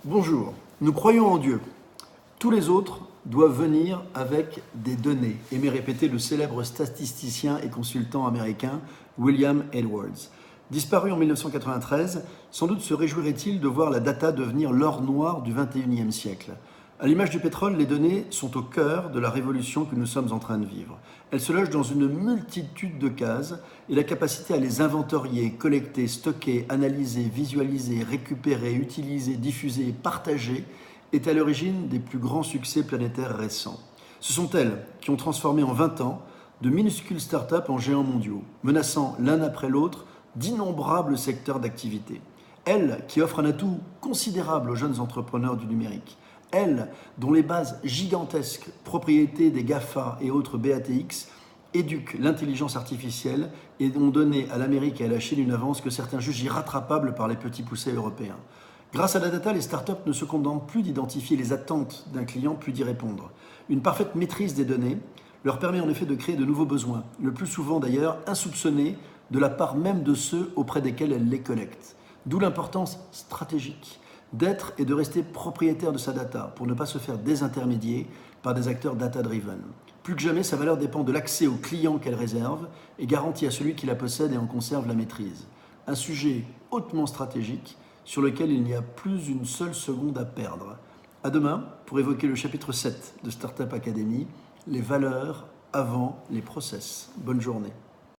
Bonjour, nous croyons en Dieu. Tous les autres doivent venir avec des données, aimait répéter le célèbre statisticien et consultant américain William Edwards. Disparu en 1993, sans doute se réjouirait-il de voir la data devenir l'or noir du XXIe siècle. À l'image du pétrole, les données sont au cœur de la révolution que nous sommes en train de vivre. Elles se logent dans une multitude de cases et la capacité à les inventorier, collecter, stocker, analyser, visualiser, récupérer, utiliser, diffuser et partager est à l'origine des plus grands succès planétaires récents. Ce sont elles qui ont transformé en 20 ans de minuscules startups en géants mondiaux, menaçant l'un après l'autre d'innombrables secteurs d'activité. Elles qui offrent un atout considérable aux jeunes entrepreneurs du numérique. Elles, dont les bases gigantesques, propriétés des GAFA et autres BATX, éduquent l'intelligence artificielle et ont donné à l'Amérique et à la Chine une avance que certains jugent irrattrapable par les petits poussés européens. Grâce à la data, les startups ne se contentent plus d'identifier les attentes d'un client puis d'y répondre. Une parfaite maîtrise des données leur permet en effet de créer de nouveaux besoins, le plus souvent d'ailleurs insoupçonnés de la part même de ceux auprès desquels elles les collectent. D'où l'importance stratégique d'être et de rester propriétaire de sa data pour ne pas se faire désintermédier par des acteurs data-driven. Plus que jamais, sa valeur dépend de l'accès aux clients qu'elle réserve et garantit à celui qui la possède et en conserve la maîtrise. Un sujet hautement stratégique sur lequel il n'y a plus une seule seconde à perdre. À demain pour évoquer le chapitre 7 de Startup Academy, les valeurs avant les process. Bonne journée.